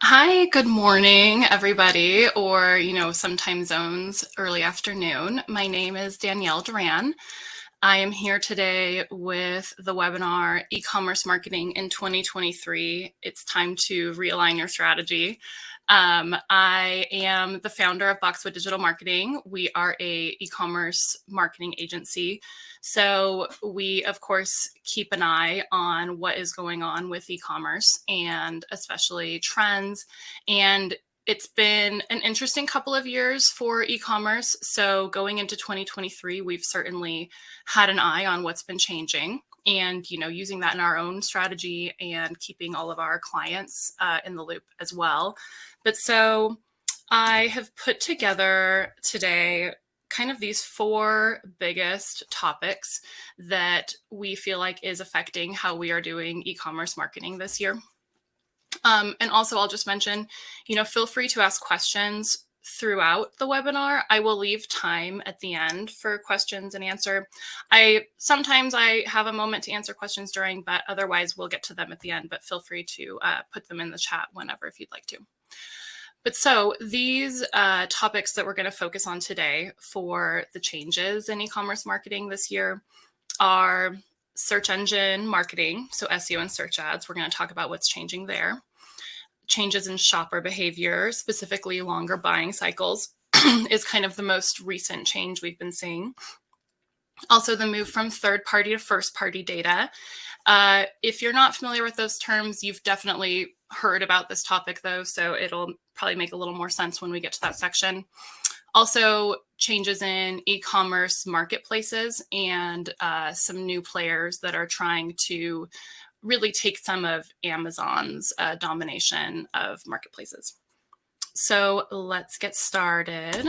Hi, good morning, everybody, or, some time zones, early afternoon. My name is Danielle Duran. I am here today with the webinar, E-commerce Marketing in 2023. It's time to realign your strategy. I am the founder of Boxwood Digital Marketing. We are a e-commerce marketing agency. So we, of course, keep an eye on what is going on with e-commerce and especially trends. And it's been an interesting couple of years for e-commerce. So going into 2023, we've certainly had an eye on what's been changing and using that in our own strategy and keeping all of our clients in the loop as well. But so I have put together today kind of these four biggest topics that we feel like is affecting how we are doing e-commerce marketing this year. And also I'll just mention, feel free to ask questions throughout the webinar. I will leave time at the end for questions and answer. Sometimes I have a moment to answer questions during, but otherwise we'll get to them at the end, but feel free to put them in the chat whenever if you'd like to. But so these topics that we're going to focus on today for the changes in e-commerce marketing this year are search engine marketing, so SEO and search ads. We're going to talk about what's changing there. Changes in shopper behavior, specifically longer buying cycles, is kind of the most recent change we've been seeing. Also, the move from third-party to first-party data. If you're not familiar with those terms, you've definitely heard about this topic, though, so it'll probably make a little more sense when we get to that section. Also, changes in e-commerce marketplaces and some new players that are trying to really take some of Amazon's domination of marketplaces. So let's get started.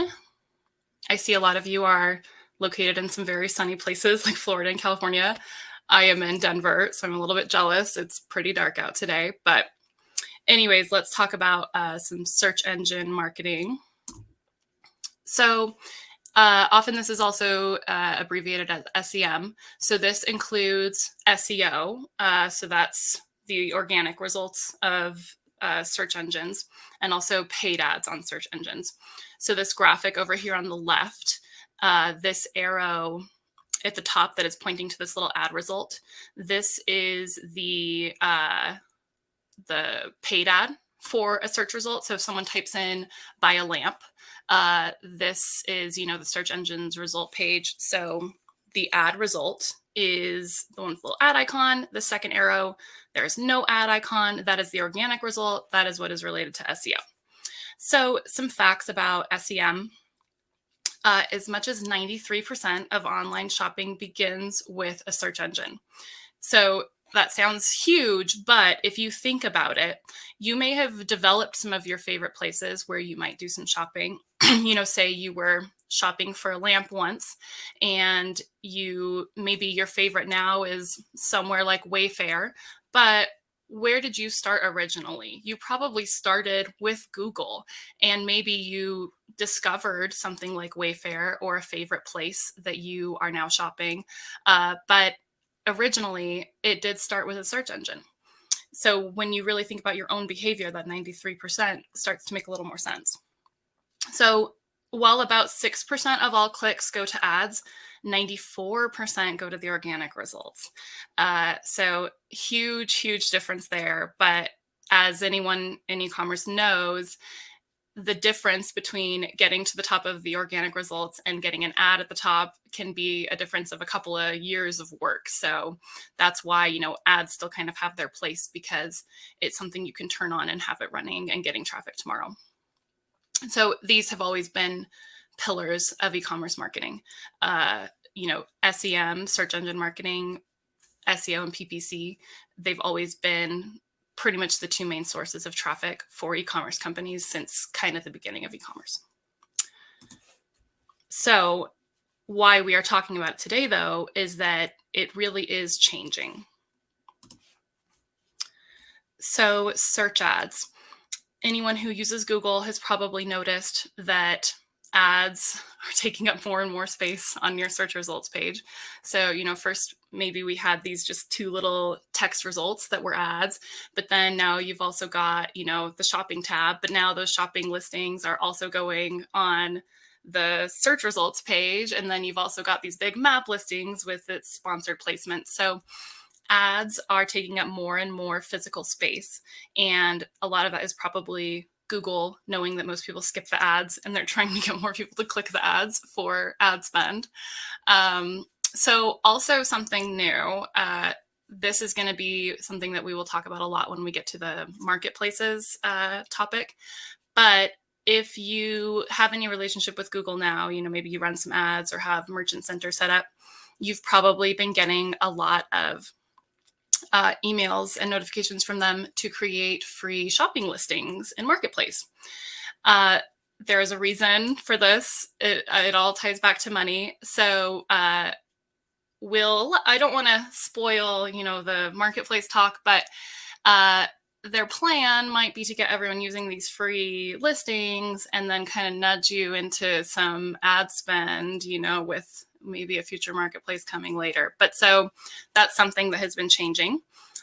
I see a lot of you are located in some very sunny places like Florida and California. I am in Denver, so I'm a little bit jealous. It's pretty dark out today. But anyways, let's talk about some search engine marketing. So often this is also abbreviated as SEM. So this includes SEO. So that's the organic results of search engines, and also paid ads on search engines. So this graphic over here on the left, this arrow at the top that is pointing to this little ad result, this is the paid ad for a search result. So if someone types in buy a lamp, this is, the search engine's result page. So the ad result is the one with the little ad icon. The second arrow, there is no ad icon. That is the organic result. That is what is related to SEO. So some facts about SEM. As much as 93% of online shopping begins with a search engine. So that sounds huge, but if you think about it, you may have developed some of your favorite places where you might do some shopping. Say you were shopping for a lamp once, and maybe your favorite now is somewhere like Wayfair, but where did you start originally? You probably started with Google, and maybe you discovered something like Wayfair or a favorite place that you are now shopping. But originally, it did start with a search engine. So when you really think about your own behavior, that 93% starts to make a little more sense. So while about 6% of all clicks go to ads, 94% go to the organic results. So huge difference there. But as anyone in e-commerce knows, the difference between getting to the top of the organic results and getting an ad at the top can be a difference of a couple of years of work. So that's why, ads still kind of have their place, because it's something you can turn on and have it running and getting traffic tomorrow. So these have always been pillars of e-commerce marketing. SEM, search engine marketing, SEO, and PPC, they've always been pretty much the two main sources of traffic for e-commerce companies since kind of the beginning of e-commerce. So why we are talking about it today, though, is that it really is changing. So search ads. Anyone who uses Google has probably noticed that ads are taking up more and more space on your search results page. So, first maybe we had these just two little text results that were ads, but then now you've also got, the shopping tab, but now those shopping listings are also going on the search results page. And then you've also got these big map listings with its sponsored placement. So ads are taking up more and more physical space. And a lot of that is probably Google knowing that most people skip the ads and they're trying to get more people to click the ads for ad spend. So also something new, this is going to be something that we will talk about a lot when we get to the marketplaces topic. But if you have any relationship with Google now, maybe you run some ads or have Merchant Center set up, you've probably been getting a lot of emails and notifications from them to create free shopping listings in Marketplace. There is a reason for this. It all ties back to money. So I don't want to spoil, the Marketplace talk, but their plan might be to get everyone using these free listings and then kind of nudge you into some ad spend, with maybe a future marketplace coming later. But so that's something that has been changing.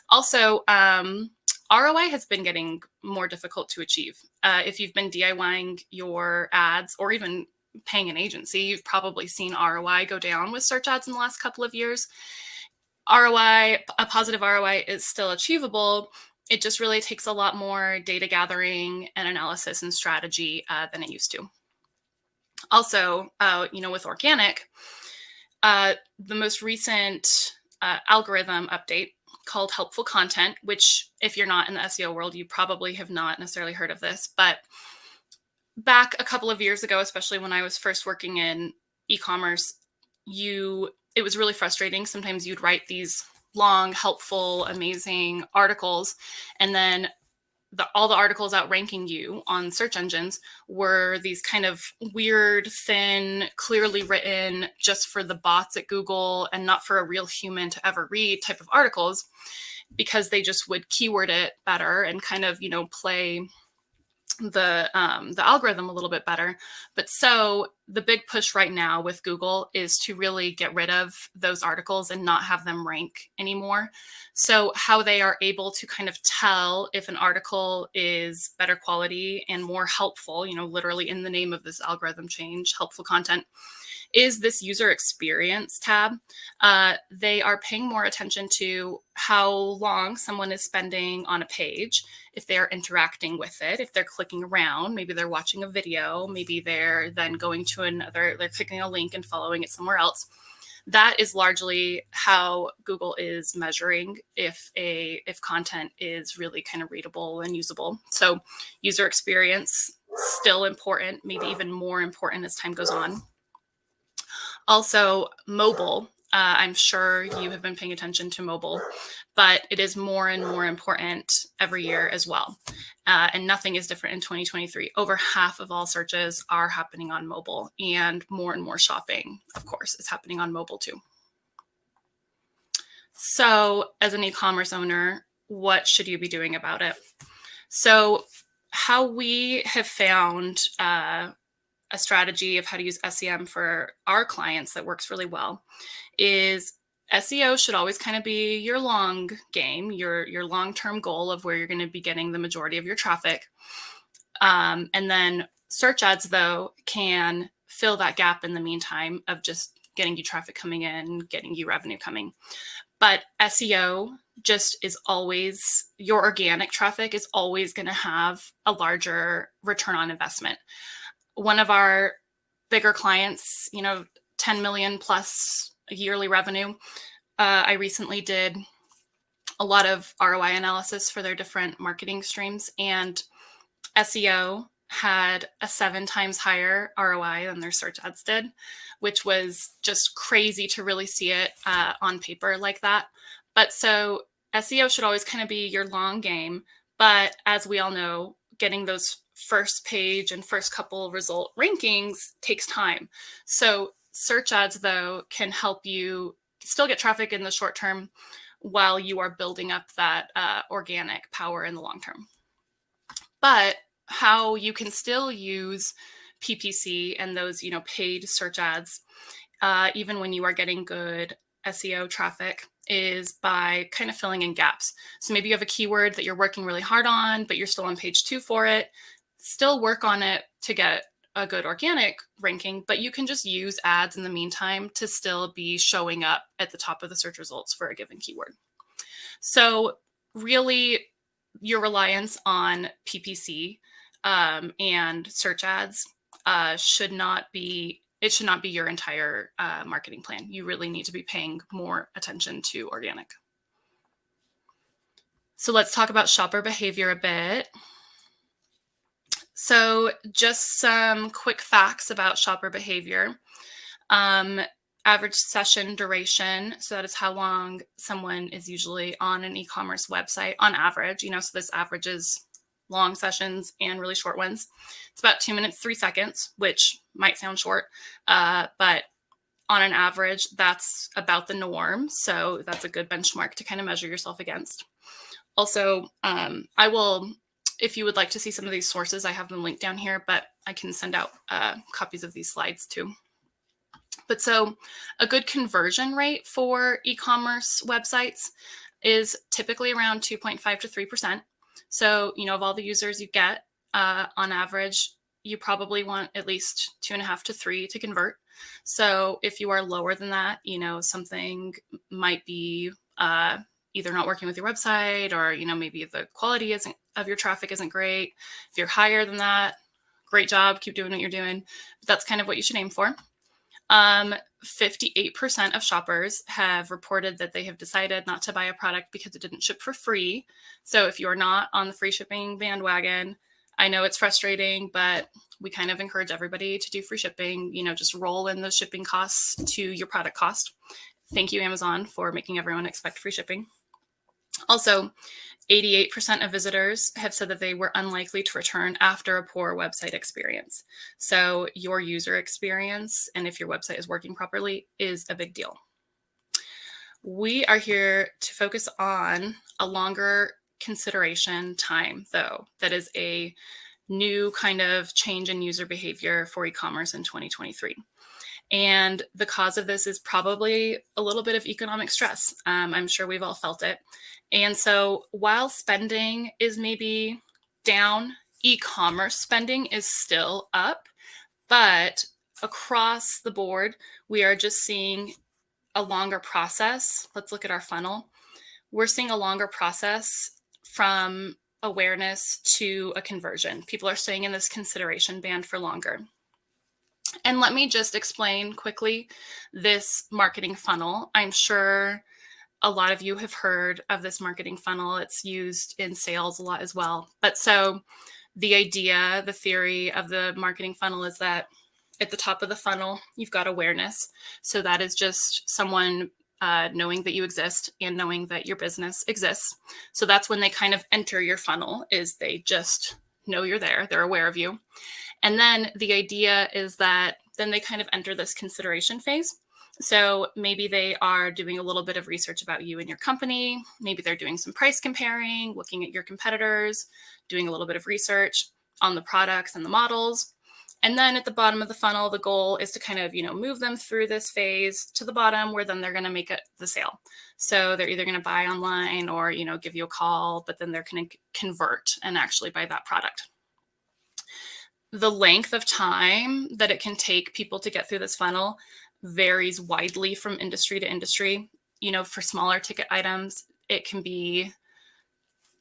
Also, ROI has been getting more difficult to achieve. If you've been DIYing your ads or even paying an agency, you've probably seen ROI go down with search ads in the last couple of years. A positive ROI is still achievable. It just really takes a lot more data gathering and analysis and strategy than it used to. Also, with organic, the most recent algorithm update called helpful content, which if you're not in the SEO world, you probably have not necessarily heard of this, but back a couple of years ago, especially when I was first working in e-commerce, it was really frustrating. Sometimes you'd write these long, helpful, amazing articles, and then all the articles outranking you on search engines were these kind of weird, thin, clearly written just for the bots at Google and not for a real human to ever read type of articles, because they just would keyword it better and kind of, play the algorithm a little bit better. But so the big push right now with Google is to really get rid of those articles and not have them rank anymore. So how they are able to kind of tell if an article is better quality and more helpful, literally in the name of this algorithm change, helpful content, is this user experience tab. They are paying more attention to how long someone is spending on a page, if they're interacting with it, if they're clicking around, maybe they're watching a video, maybe they're then going to they're clicking a link and following it somewhere else. That is largely how Google is measuring if content is really kind of readable and usable. So user experience, still important, maybe even more important as time goes on. Also, mobile. I'm sure you have been paying attention to mobile, but it is more and more important every year as well. And nothing is different in 2023. Over half of all searches are happening on mobile, and more shopping, of course, is happening on mobile too. So as an e-commerce owner, what should you be doing about it? So how we have found a strategy of how to use SEM for our clients that works really well is SEO should always kind of be your long game, your long-term goal of where you're going to be getting the majority of your traffic. And then search ads, though, can fill that gap in the meantime of just getting you traffic coming in, getting you revenue coming. But SEO just is always, your organic traffic is always going to have a larger return on investment. One of our bigger clients, 10 million plus yearly revenue. I recently did a lot of ROI analysis for their different marketing streams, and SEO had a 7 times higher ROI than their search ads did, which was just crazy to really see it on paper like that. But so SEO should always kind of be your long game. But as we all know, getting those first page and first couple result rankings takes time. So search ads, though, can help you still get traffic in the short term while you are building up that organic power in the long term. But how you can still use PPC and those, paid search ads, even when you are getting good SEO traffic, is by kind of filling in gaps. So maybe you have a keyword that you're working really hard on, but you're still on page 2 for it. Still work on it to get a good organic ranking, but you can just use ads in the meantime to still be showing up at the top of the search results for a given keyword. So really, your reliance on PPC and search ads should not be your entire marketing plan. You really need to be paying more attention to organic. So let's talk about shopper behavior a bit. So just some quick facts about shopper behavior. Average session duration. So that is how long someone is usually on an e-commerce website on average, so this averages long sessions and really short ones. It's about 2 minutes, 3 seconds, which might sound short, but on an average, that's about the norm. So that's a good benchmark to kind of measure yourself against. Also, I will, if you would like to see some of these sources, I have them linked down here, but I can send out copies of these slides too. But so a good conversion rate for e-commerce websites is typically around 2.5 to 3%. So, of all the users you get, on average, you probably want at least 2.5 to 3 to convert. So if you are lower than that, something might be either not working with your website, or, maybe the quality of your traffic isn't great. If you're higher than that, great job, keep doing what you're doing. But that's kind of what you should aim for. 58% of shoppers have reported that they have decided not to buy a product because it didn't ship for free. So if you're not on the free shipping bandwagon, I know it's frustrating, but we kind of encourage everybody to do free shipping. Just roll in those shipping costs to your product cost. Thank you, Amazon, for making everyone expect free shipping. Also, 88% of visitors have said that they were unlikely to return after a poor website experience. So your user experience, and if your website is working properly, is a big deal. We are here to focus on a longer consideration time, though. That is a new kind of change in user behavior for e-commerce in 2023. And the cause of this is probably a little bit of economic stress. I'm sure we've all felt it. And so while spending is maybe down, e-commerce spending is still up. But across the board, we are just seeing a longer process. Let's look at our funnel. We're seeing a longer process from awareness to a conversion. People are staying in this consideration band for longer. And let me just explain quickly this marketing funnel. I'm sure a lot of you have heard of this marketing funnel. It's used in sales a lot as well. But so the idea, the theory of the marketing funnel is that at the top of the funnel, you've got awareness. So that is just someone knowing that you exist and knowing that your business exists. So that's when they kind of enter your funnel, is they just know you're there. They're aware of you. And then the idea is that then they kind of enter this consideration phase. So maybe they are doing a little bit of research about you and your company. Maybe they're doing some price comparing, looking at your competitors, doing a little bit of research on the products and the models. And then at the bottom of the funnel, the goal is to kind of, move them through this phase to the bottom, where then they're going to make the sale. So they're either going to buy online or, give you a call, but then they're going to convert and actually buy that product. The length of time that it can take people to get through this funnel varies widely from industry to industry. For smaller ticket items, it can be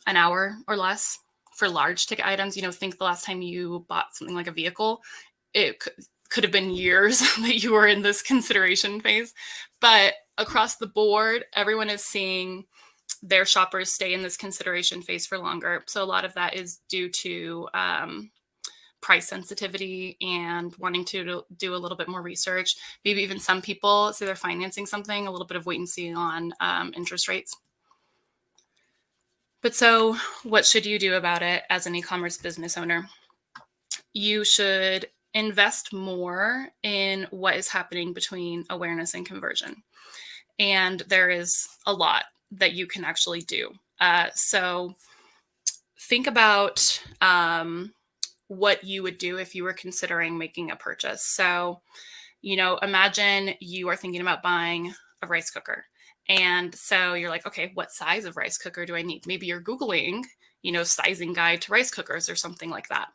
an hour or less. For large ticket items, think the last time you bought something like a vehicle, it could have been years that you were in this consideration phase. But across the board, everyone is seeing their shoppers stay in this consideration phase for longer. So a lot of that is due to price sensitivity and wanting to do a little bit more research. Maybe even some people say they're financing something, a little bit of wait and see on interest rates. But so what should you do about it as an e-commerce business owner? You should invest more in what is happening between awareness and conversion. And there is a lot that you can actually do. So think about what you would do if you were considering making a purchase. So, imagine you are thinking about buying a rice cooker. And so you're like, okay, what size of rice cooker do I need? Maybe you're Googling, sizing guide to rice cookers or something like that.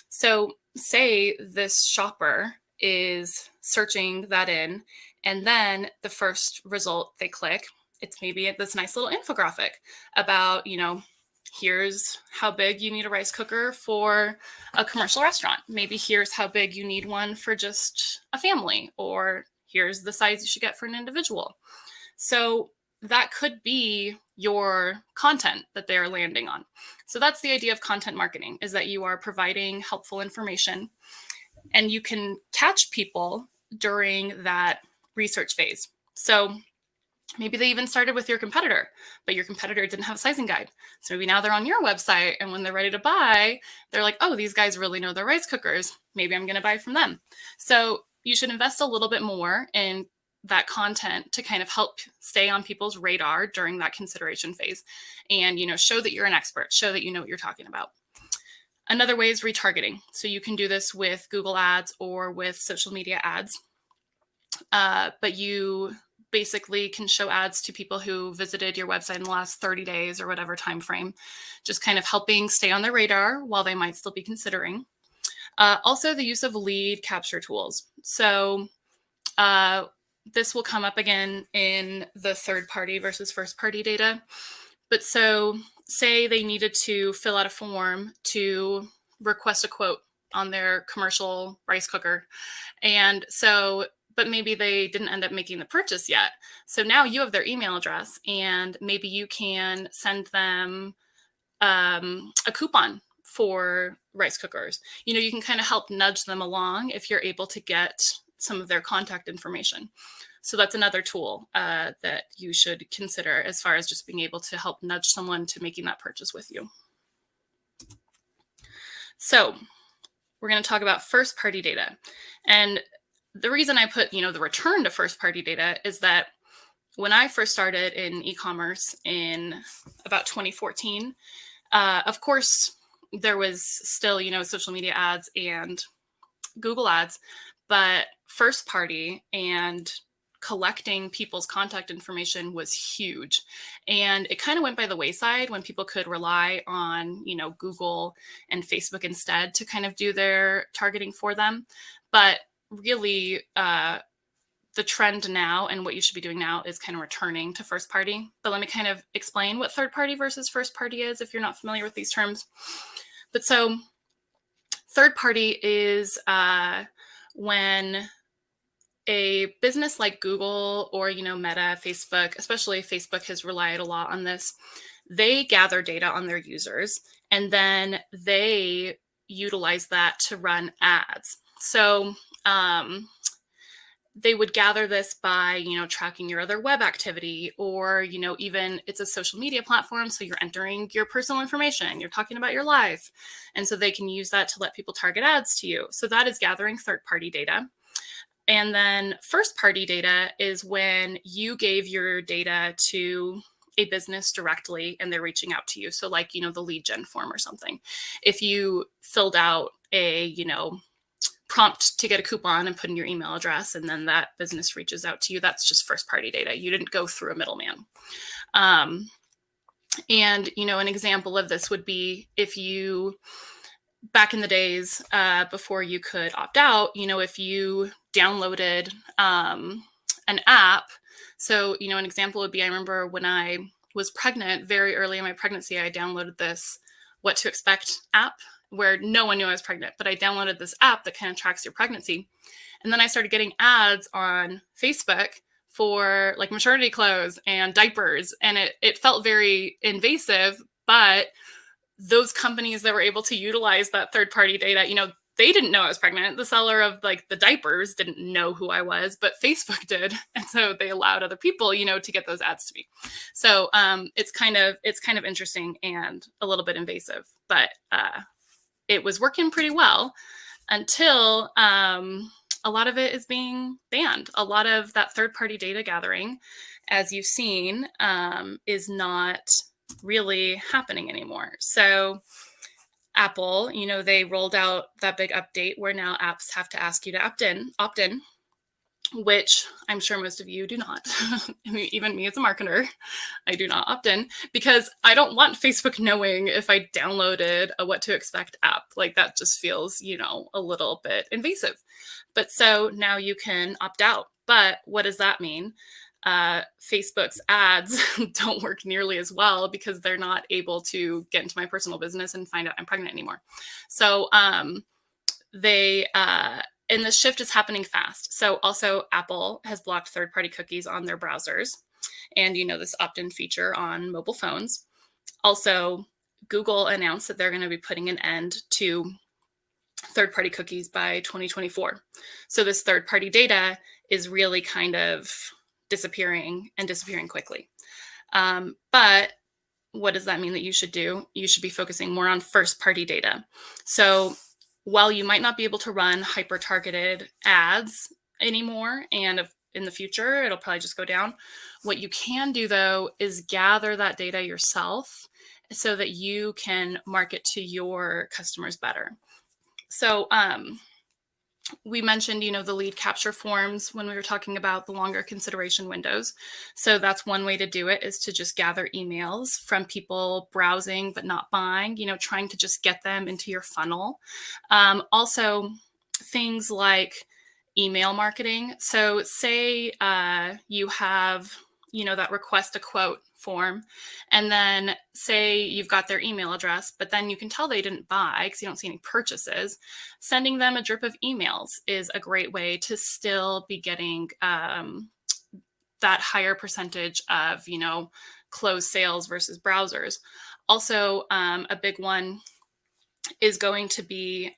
So say this shopper is searching that in, and then the first result they click, it's maybe this nice little infographic about, here's how big you need a rice cooker for a commercial restaurant. Maybe here's how big you need one for just a family, or here's the size you should get for an individual. So that could be your content that they are landing on. So that's the idea of content marketing, is that you are providing helpful information and you can catch people during that research phase. So maybe they even started with your competitor, but your competitor didn't have a sizing guide. So maybe now they're on your website, and when they're ready to buy, they're like, oh, these guys really know their rice cookers. Maybe I'm going to buy from them. So you should invest a little bit more in that content to kind of help stay on people's radar during that consideration phase, and show that you're an expert, show that you know what you're talking about. Another way is retargeting. So you can do this with Google ads or with social media ads, but you basically can show ads to people who visited your website in the last 30 days or whatever time frame, just kind of helping stay on their radar while they might still be considering. Also, the use of lead capture tools. So this will come up again in the third-party versus first-party data. But so say they needed to fill out a form to request a quote on their commercial rice cooker. And so, but maybe they didn't end up making the purchase yet. So now you have their email address, and maybe you can send them a coupon for rice cookers. You can kind of help nudge them along if you're able to get some of their contact information. So that's another tool that you should consider as far as just being able to help nudge someone to making that purchase with you. So we're going to talk about first-party data. And the reason I put, the return to first-party data is that when I first started in e-commerce in about 2014, of course, there was still, social media ads and Google ads, but first party and collecting people's contact information was huge. And it kind of went by the wayside when people could rely on, Google and Facebook instead to kind of do their targeting for them. But really, the trend now and what you should be doing now is kind of returning to first party. But let me kind of explain what third party versus first party is if you're not familiar with these terms. But so third party is when a business like Google or, Meta, Facebook, especially Facebook has relied a lot on this. They gather data on their users, and then they utilize that to run ads. So they would gather this by, tracking your other web activity, or, even it's a social media platform. So you're entering your personal information, you're talking about your life. And so they can use that to let people target ads to you. So that is gathering third-party data. And then first-party data is when you gave your data to a business directly and they're reaching out to you. So like, the lead gen form or something. If you filled out a, prompt to get a coupon and put in your email address, and then that business reaches out to you, that's just first-party data. You didn't go through a middleman. And, an example of this would be if you, back in the days before you could opt out, if you downloaded an app. So, an example would be, I remember when I was pregnant, very early in my pregnancy, I downloaded this What to Expect app, where no one knew I was pregnant, but I downloaded this app that kind of tracks your pregnancy. And then I started getting ads on Facebook for like maternity clothes and diapers. And it felt very invasive, but those companies that were able to utilize that third-party data, they didn't know I was pregnant. The seller of like the diapers didn't know who I was, but Facebook did. And so they allowed other people, to get those ads to me. So it's kind of interesting and a little bit invasive, but it was working pretty well until a lot of it is being banned. A lot of that third-party data gathering, as you've seen, is not really happening anymore. So Apple, they rolled out that big update where now apps have to ask you to opt in, which I'm sure most of you do not. Even me as a marketer, I do not opt in because I don't want Facebook knowing if I downloaded a what to expect app. Like that just feels, a little bit invasive. But so now you can opt out. But what does that mean? Facebook's ads don't work nearly as well because they're not able to get into my personal business and find out I'm pregnant anymore. So and the shift is happening fast. So also Apple has blocked third-party cookies on their browsers and, this opt-in feature on mobile phones. Also, Google announced that they're going to be putting an end to third-party cookies by 2024. So this third-party data is really kind of disappearing quickly. But what does that mean that you should do? You should be focusing more on first-party data. So while you might not be able to run hyper-targeted ads anymore, and in the future, it'll probably just go down, what you can do, though, is gather that data yourself so that you can market to your customers better. So we mentioned, the lead capture forms when we were talking about the longer consideration windows. So that's one way to do it, is to just gather emails from people browsing but not buying, trying to just get them into your funnel. Also, things like email marketing. So say you have, that request a quote form, and then say you've got their email address, but then you can tell they didn't buy because you don't see any purchases. Sending them a drip of emails is a great way to still be getting that higher percentage of, closed sales versus browsers. Also, a big one is going to be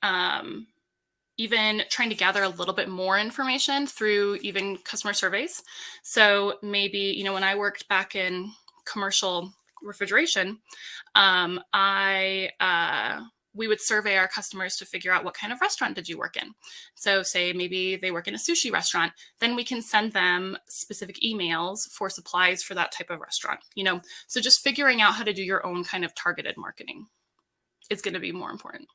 even trying to gather a little bit more information through even customer surveys. So maybe, when I worked back in commercial refrigeration, we would survey our customers to figure out what kind of restaurant did you work in. So say maybe they work in a sushi restaurant, then we can send them specific emails for supplies for that type of restaurant, So just figuring out how to do your own kind of targeted marketing is going to be more important.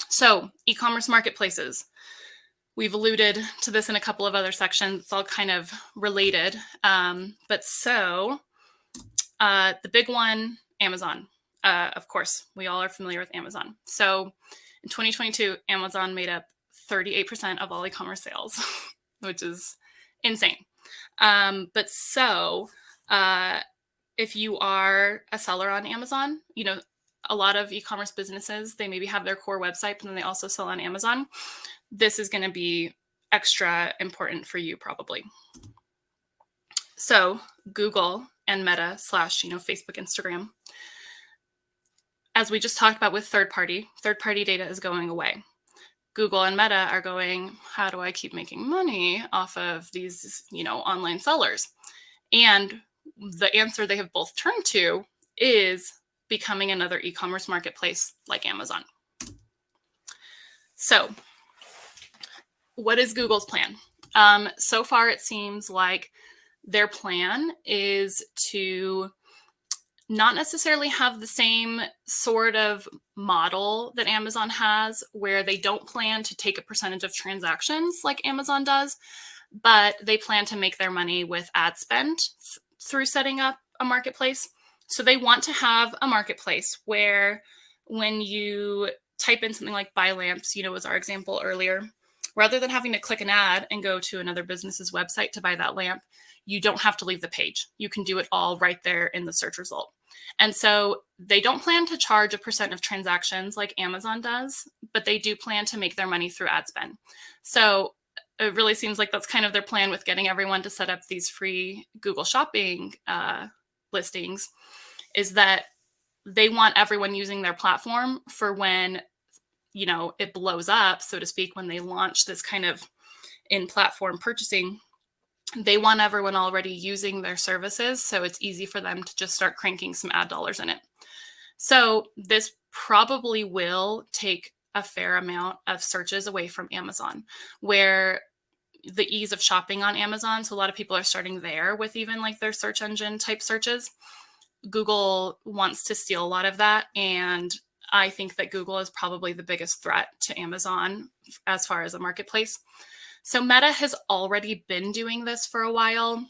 So e-commerce marketplaces. We've alluded to this in a couple of other sections. It's all kind of related. The big one, Amazon. Of course, we all are familiar with Amazon. So in 2022, Amazon made up 38% of all e-commerce sales, which is insane. If you are a seller on Amazon, a lot of e-commerce businesses, they maybe have their core website, but then they also sell on Amazon. This is going to be extra important for you probably. So Google and Meta / Facebook, Instagram. As we just talked about with third-party data is going away. Google and Meta are going, how do I keep making money off of these, online sellers? And the answer they have both turned to is becoming another e-commerce marketplace like Amazon. So what is Google's plan? So far, it seems like their plan is to not necessarily have the same sort of model that Amazon has, where they don't plan to take a percentage of transactions like Amazon does, but they plan to make their money with ad spend through setting up a marketplace. So they want to have a marketplace where when you type in something like buy lamps, was our example earlier, rather than having to click an ad and go to another business's website to buy that lamp, you don't have to leave the page. You can do it all right there in the search result. And so they don't plan to charge a percent of transactions like Amazon does, but they do plan to make their money through ad spend. So it really seems like that's kind of their plan with getting everyone to set up these free Google Shopping listings, is that they want everyone using their platform for when, it blows up, so to speak, when they launch this kind of in-platform purchasing. They want everyone already using their services, so it's easy for them to just start cranking some ad dollars in it. So this probably will take a fair amount of searches away from Amazon, where the ease of shopping on Amazon, so a lot of people are starting there with even like their search engine type search. Google wants to steal a lot of that, and I think that Google is probably the biggest threat to Amazon as far as a marketplace. So Meta has already been doing this for a while,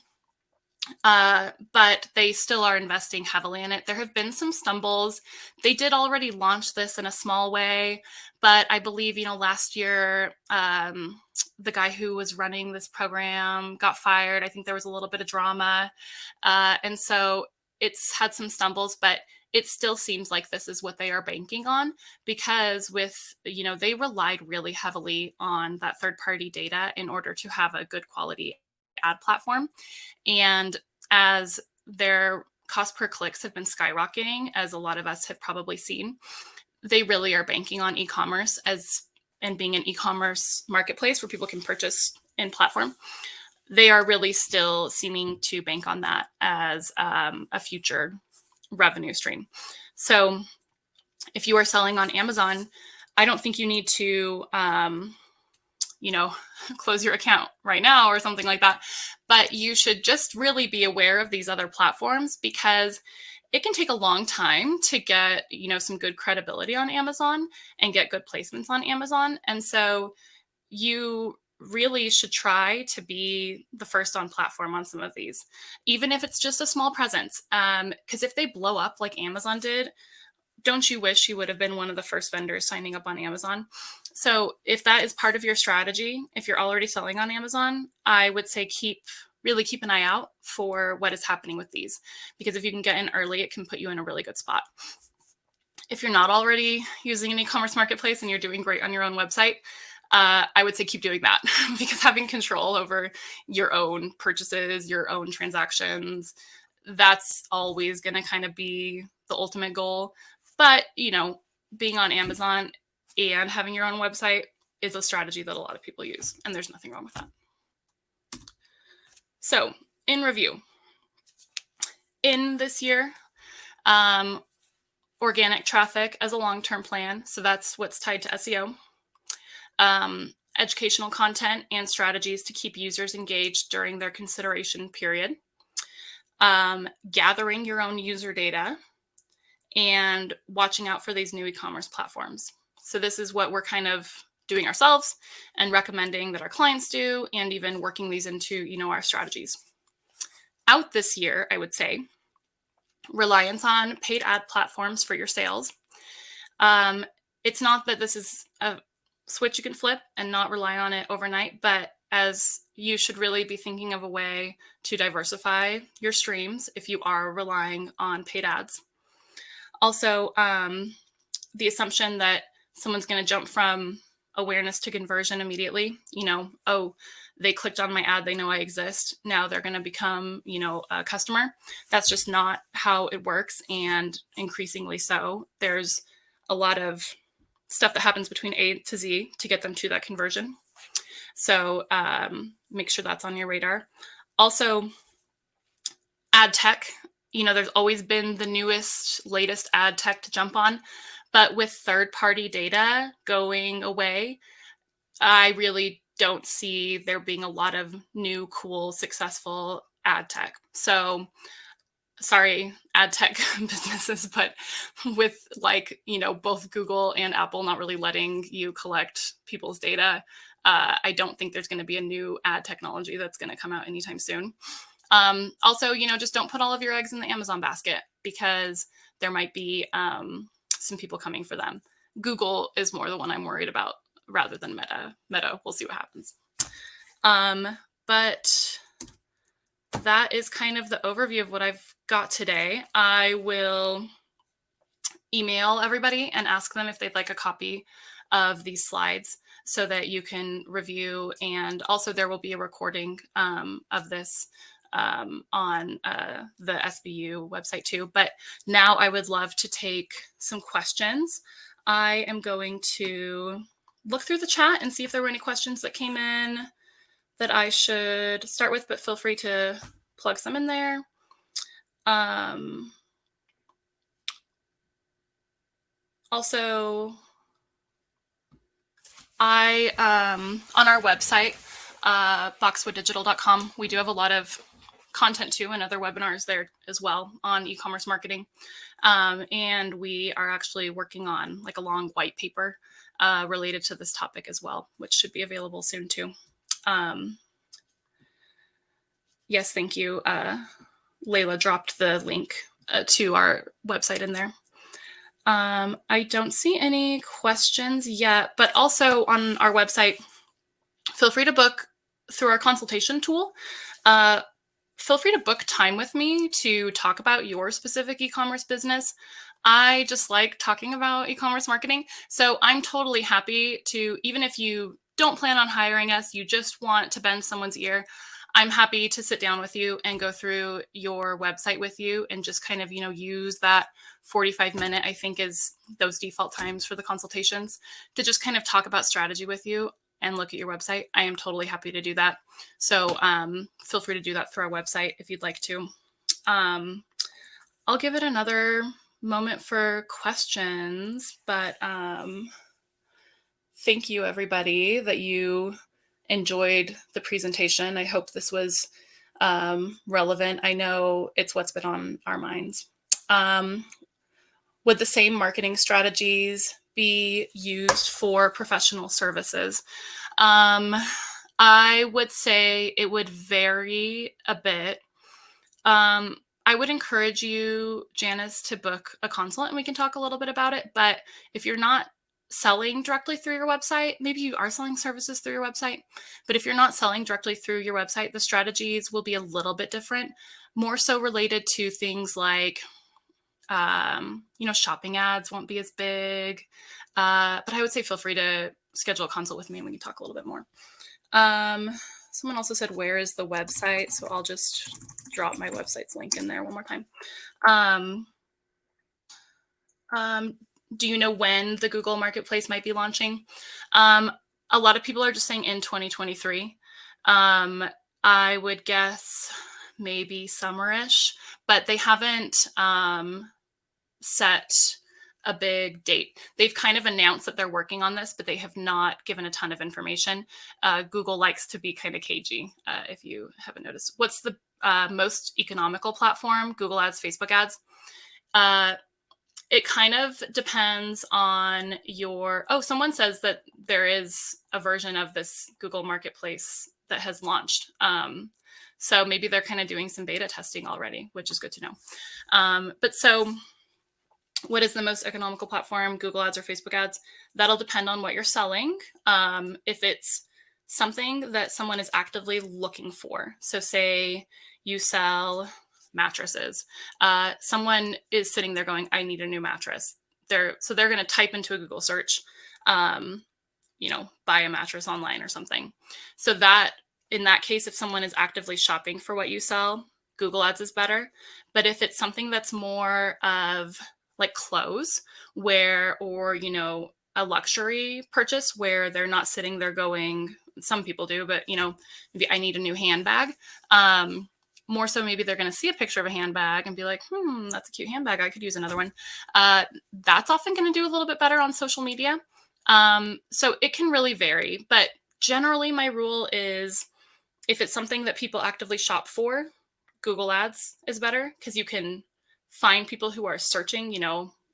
but they still are investing heavily in it. There have been some stumbles. They did already launch this in a small way, but I believe, last year, the guy who was running this program got fired. I think there was a little bit of drama. And so it's had some stumbles, but it still seems like this is what they are banking on, because they relied really heavily on that third-party data in order to have a good quality ad platform. And as their cost per clicks have been skyrocketing, as a lot of us have probably seen, they really are banking on e-commerce and being an e-commerce marketplace where people can purchase in platform. They are really still seeming to bank on that as a future revenue stream. So if you are selling on Amazon, I don't think you need to close your account right now or something like that. But you should just really be aware of these other platforms, because it can take a long time to get, some good credibility on Amazon and get good placements on Amazon. And so you really should try to be the first on platform on some of these, even if it's just a small presence. Because if they blow up like Amazon did, don't you wish you would have been one of the first vendors signing up on Amazon? So if that is part of your strategy, if you're already selling on Amazon, I would say really keep an eye out for what is happening with these, because if you can get in early, it can put you in a really good spot. If you're not already using an e-commerce marketplace and you're doing great on your own website, I would say keep doing that, because having control over your own purchases, your own transactions, that's always going to kind of be the ultimate goal. But, being on Amazon and having your own website is a strategy that a lot of people use, and there's nothing wrong with that. So, in review, in this year, organic traffic as a long-term plan. So that's what's tied to SEO. Educational content and strategies to keep users engaged during their consideration period. Gathering your own user data, and watching out for these new e-commerce platforms. So this is what we're kind of doing ourselves and recommending that our clients do, and even working these into, our strategies. Out this year, I would say, reliance on paid ad platforms for your sales. It's not that this is a switch you can flip and not rely on it overnight, but as you should really be thinking of a way to diversify your streams if you are relying on paid ads. Also, the assumption that someone's going to jump from awareness to conversion immediately, they clicked on my ad, they know I exist, now they're going to become, a customer. That's just not how it works. And increasingly so, there's a lot of stuff that happens between A to Z to get them to that conversion. So make sure that's on your radar. Also, ad tech. There's always been the newest, latest ad tech to jump on. But with third-party data going away, I really don't see there being a lot of new, cool, successful ad tech. So, sorry, ad tech businesses, but with both Google and Apple not really letting you collect people's data, I don't think there's going to be a new ad technology that's going to come out anytime soon. Also, just don't put all of your eggs in the Amazon basket, because there might be some people coming for them. Google is more the one I'm worried about rather than Meta. We'll see what happens. But that is kind of the overview of what I've got today. I will email everybody and ask them if they'd like a copy of these slides so that you can review. And also there will be a recording of this on the SBU website too. But now I would love to take some questions. I am going to look through the chat and see if there were any questions that came in that I should start with, but feel free to plug some in there. Also, on our website, boxwooddigital.com, we do have a lot of content too and other webinars there as well on e-commerce marketing. And we are actually working on like a long white paper related to this topic as well, which should be available soon too. Yes, thank you. Layla dropped the link to our website in there. I don't see any questions yet, but also on our website, feel free to book through our consultation tool. Feel free to book time with me to talk about your specific e-commerce business. I just like talking about e-commerce marketing. So I'm totally happy to, even if you don't plan on hiring us, you just want to bend someone's ear, I'm happy to sit down with you and go through your website with you and just kind of, use that 45-minute, I think is those default times for the consultations, to just kind of talk about strategy with you and look at your website. I am totally happy to do that. So feel free to do that through our website if you'd like to. I'll give it another moment for questions, but thank you everybody that you enjoyed the presentation. I hope this was relevant. I know it's what's been on our minds. Would the same marketing strategies be used for professional services? I would say it would vary a bit. I would encourage you, Janice, to book a consult and we can talk a little bit about it. But if you're not selling directly through your website, maybe you are selling services through your website, but if you're not selling directly through your website, the strategies will be a little bit different, more so related to things like, shopping ads won't be as big, but I would say feel free to schedule a consult with me and we can talk a little bit more. Someone also said, where is the website? So I'll just drop my website's link in there one more time. Do you know when the Google Marketplace might be launching? A lot of people are just saying in 2023. I would guess maybe summerish, but they haven't set a big date. They've kind of announced that they're working on this, but they have not given a ton of information. Google likes to be kind of cagey, if you haven't noticed. What's the most economical platform? Google Ads, Facebook Ads? It kind of depends on your, someone says that there is a version of this Google Marketplace that has launched. So maybe they're kind of doing some beta testing already, which is good to know. But so what is the most economical platform, Google Ads or Facebook Ads? That'll depend on what you're selling. If it's something that someone is actively looking for, so say you sell mattresses, someone is sitting there going, I need a new mattress. They're going to type into a Google search, buy a mattress online or something. So that in that case, if someone is actively shopping for what you sell, Google Ads is better. But if it's something that's more of like clothes or a luxury purchase where they're not sitting there going, some people do, but maybe I need a new handbag. More so maybe they're going to see a picture of a handbag and be like, that's a cute handbag. I could use another one. That's often going to do a little bit better on social media. So it can really vary, but generally my rule is if it's something that people actively shop for, Google Ads is better because you can find people who are searching,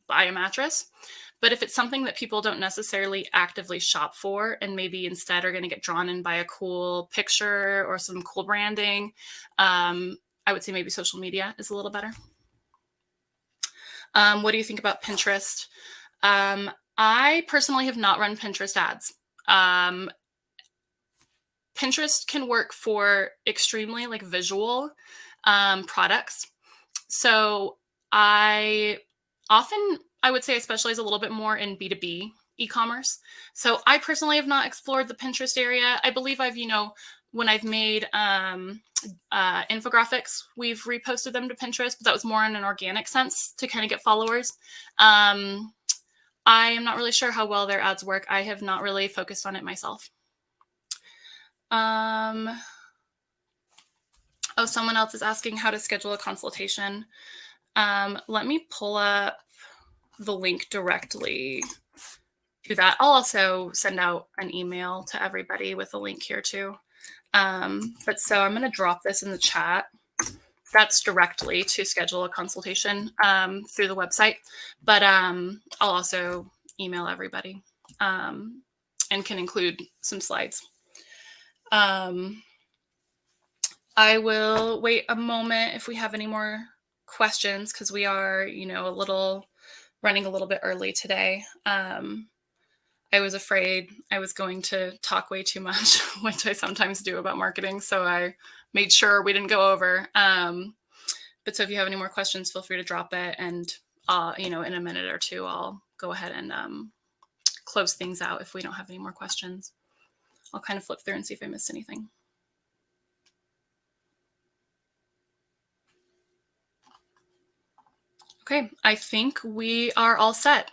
buy a mattress. But if it's something that people don't necessarily actively shop for and maybe instead are going to get drawn in by a cool picture or some cool branding, I would say maybe social media is a little better. What do you think about Pinterest? I personally have not run Pinterest ads. Pinterest can work for extremely visual products. So I would say I specialize a little bit more in B2B e-commerce. So I personally have not explored the Pinterest area. I believe when I've made infographics, we've reposted them to Pinterest, but that was more in an organic sense to kind of get followers. I am not really sure how well their ads work. I have not really focused on it myself. Someone else is asking how to schedule a consultation. Let me pull up the link directly to that. I'll also send out an email to everybody with a link here too. But so I'm going to drop this in the chat. That's directly to schedule a consultation through the website. But I'll also email everybody and can include some slides. I will wait a moment if we have any more questions, because we are, running a little bit early today. I was afraid I was going to talk way too much, which I sometimes do about marketing. So I made sure we didn't go over. But so if you have any more questions, feel free to drop it. And, in a minute or two, I'll go ahead and close things out if we don't have any more questions. I'll kind of flip through and see if I missed anything. Okay, I think we are all set.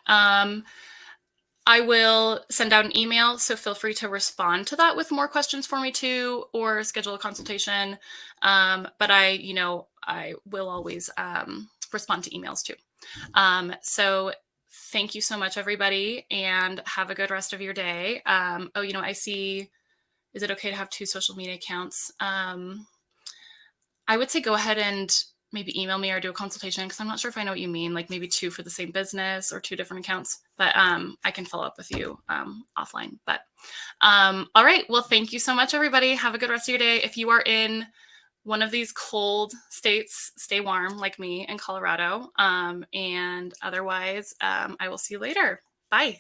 I will send out an email, so feel free to respond to that with more questions for me too, or schedule a consultation. But I will always respond to emails too. So thank you so much, everybody, and have a good rest of your day. I see, is it okay to have 2 social media accounts? I would say go ahead and maybe email me or do a consultation, because I'm not sure if I know what you mean, like maybe 2 for the same business or 2 different accounts, but I can follow up with you offline. But all right, well, thank you so much, everybody. Have a good rest of your day. If you are in one of these cold states, stay warm like me in Colorado. And otherwise, I will see you later. Bye.